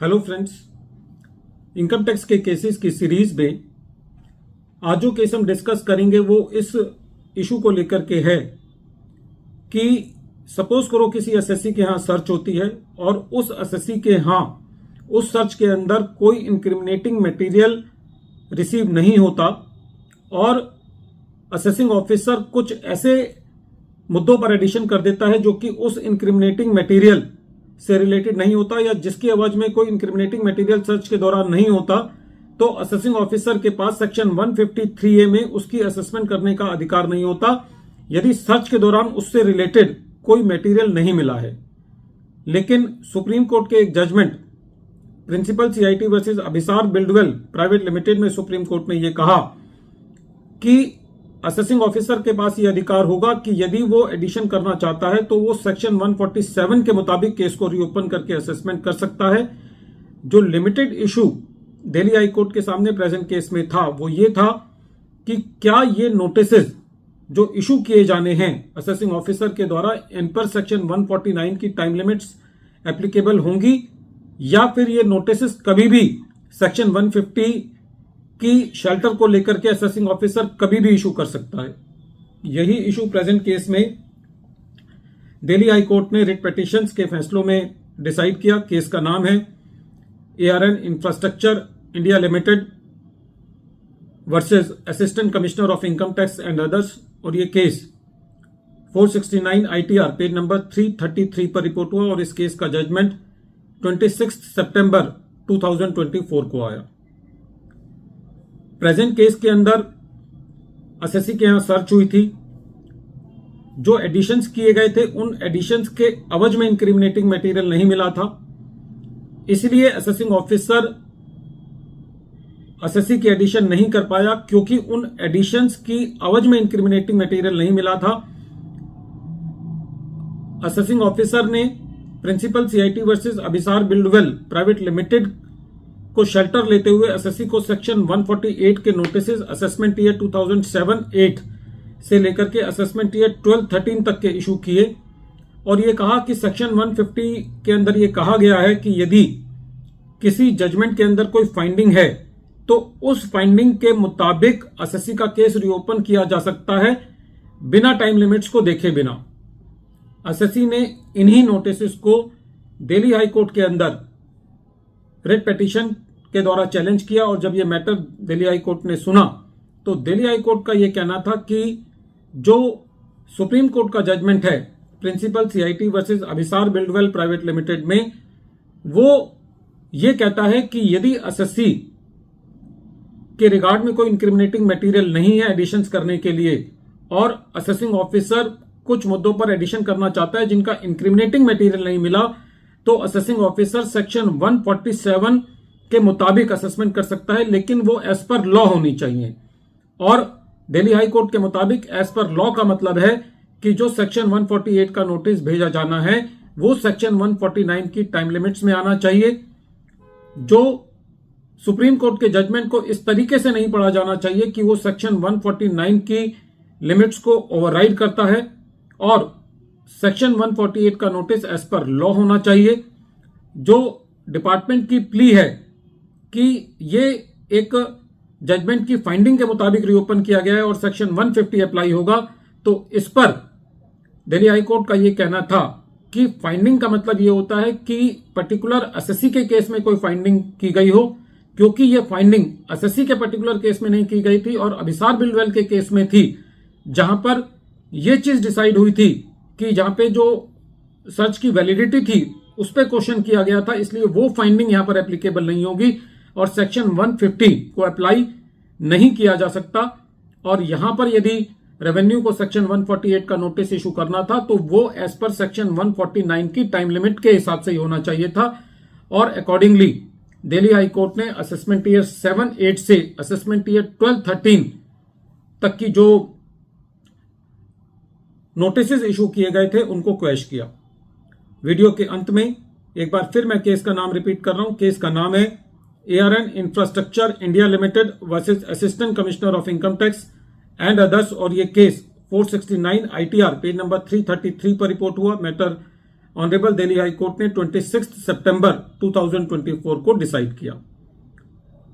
Hello friends, income tax के cases की series में आज जो केस हम डिस्कस करेंगे वो इस इशू को लेकर के है कि सपोज करो किसी एसएससी के यहाँ सर्च होती है और उस एसएससी के यहाँ उस सर्च के अंदर कोई इंक्रिमिनेटिंग मटेरियल रिसीव नहीं होता और असेसिंग ऑफिसर कुछ ऐसे मुद्दों पर एडिशन कर देता है जो कि उस इंक्रिमिनेटिंग मटेरियल से रिलेटेड नहीं होता या जिसकी एवज में कोई इंक्रिमिनेटिंग मटेरियल सर्च के दौरान नहीं होता, तो असेसिंग ऑफिसर के पास सेक्शन 153A में उसकी असेसमेंट करने का अधिकार नहीं होता यदि सर्च के दौरान उससे रिलेटेड कोई मटेरियल नहीं मिला है। लेकिन सुप्रीम कोर्ट के एक judgment principal CIT versus Abhisar Buildwell private limited में सुप्रीम कोर्ट ने यह कहा कि असेसिंग ऑफिसर के पास यह अधिकार होगा कि यदि वो एडिशन करना चाहता है तो वो सेक्शन 147 के मुताबिक केस को रीओपन करके असेसमेंट कर सकता है। जो limited issue Delhi high court के सामने प्रेजेंट केस में था वो ये था कि क्या ये नोटिसेस जो इशू किए जाने हैं असेसिंग ऑफिसर के द्वारा इन पर सेक्शन 149 की टाइम लिमिट्स एप्लीकेबल होंगी या फिर ये नोटिसेस कभी भी सेक्शन 150 की शेल्टर को लेकर के असेसिंग ऑफिसर कभी भी इशू कर सकता है। यही इशू प्रेजेंट केस में दिल्ली हाई कोर्ट ने रिट पिटीशंस के फैसलों में डिसाइड किया। केस का नाम है ARN infrastructure India limited versus assistant commissioner of income tax and others और ये केस 469 ITR पेज नंबर 333 पर रिपोर्ट हुआ और इस केस का जजमेंट 26 सितंबर 2024 को आया। प्रेजेंट केस के अंदर असेसी के यहां सर्च हुई थी, जो एडिशंस किए गए थे उन एडिशंस के अवज में इंक्रिमिनेटिंग मटेरियल नहीं मिला था, इसलिए असेसिंग ऑफिसर असेसी की एडिशन नहीं कर पाया क्योंकि उन एडिशंस की अवज में इंक्रिमिनेटिंग मटेरियल नहीं मिला था। असेसिंग ऑफिसर ने principal CIT versus Abhisar Buildwell private limited को शेल्टर लेते हुए एसएससी को सेक्शन 148 के नोटिसेस असेसमेंट ईयर 2007-8 से लेकर के असेसमेंट ईयर 12-13 तक के इशू किए और ये कहा कि सेक्शन 150 के अंदर ये कहा गया है कि यदि किसी जजमेंट के अंदर कोई फाइंडिंग है तो उस फाइंडिंग के मुताबिक एसएससी का केस रीओपन किया जा सकता है बिना टाइम लिमिट्स को देखे बिना। एसएससी ने इन्हीं नोटिसेस को दिल्ली हाई कोर्ट के अंदर रिट पिटीशन के द्वारा चैलेंज किया और जब यह मैटर दिल्ली हाई कोर्ट ने सुना तो दिल्ली हाई कोर्ट का यह कहना था कि जो सुप्रीम कोर्ट का जजमेंट है principal CIT versus Abhisar Buildwell private limited में वो ये कहता है कि यदि एसएससी के रिगार्ड में कोई इंक्रिमिनेटिंग मटेरियल नहीं है एडिशंस करने के लिए और असेसिंग ऑफिसर कुछ मुद्दों पर एडिशन करना चाहता है जिनका इंक्रिमिनेटिंग मटेरियल नहीं मिला तो असेसिंग ऑफिसर सेक्शन 147 के मुताबिक असेसमेंट कर सकता है, लेकिन वो एज पर लॉ होनी चाहिए। और दिल्ली हाई कोर्ट के मुताबिक एज पर लॉ का मतलब है कि जो सेक्शन 148 का नोटिस भेजा जाना है वो सेक्शन 149 की टाइम लिमिट्स में आना चाहिए। जो सुप्रीम कोर्ट के जजमेंट को इस तरीके से नहीं पढ़ा जाना चाहिए कि वो सेक्शन 149 की लिमिट्स को ओवरराइड करता है और सेक्शन 148 का नोटिस एज पर लॉ होना चाहिए। जो डिपार्टमेंट की प्ली है कि ये एक जजमेंट की फाइंडिंग के मुताबिक रीओपन किया गया है और सेक्शन 150 अप्लाई होगा, तो इस पर दिल्ली हाई कोर्ट का ये कहना था कि फाइंडिंग का मतलब ये होता है कि पर्टिकुलर एसएससी के केस में कोई फाइंडिंग की गई हो, क्योंकि ये फाइंडिंग एसएससी के पर्टिकुलर केस में नहीं की गई थी और अभिसार बिल्डवेल के केस में थी, जहां पर यह चीज डिसाइड हुई थी कि जहां पे जो सर्च की वैलिडिटी थी उस पर क्वेश्चन किया गया था, इसलिए वो फाइंडिंग यहां पर एप्लीकेबल नहीं होगी और सेक्शन 150 को अप्लाई नहीं किया जा सकता। और यहां पर यदि रेवेन्यू को सेक्शन 148 का नोटिस इशू करना था तो वो एज पर सेक्शन 149 की टाइम लिमिट के हिसाब से ही होना चाहिए था और अकॉर्डिंगली दिल्ली हाई कोर्ट ने असेसमेंट ईयर 7-8 से असेसमेंट ईयर 12-13 तक की जो नोटिसेस इशू किए गए थे उनको क्वैश किया। वीडियो के अंत में एक बार फिर मैं केस का नाम रिपीट कर रहा हूं। केस का नाम है ARN infrastructure India limited versus assistant commissioner of income tax and others और ये केस 469 ITR पेज नंबर 333 पर रिपोर्ट हुआ। Matter honourable Delhi high court ने 26 सितंबर 2024 को डिसाइड किया।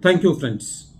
Thank you friends.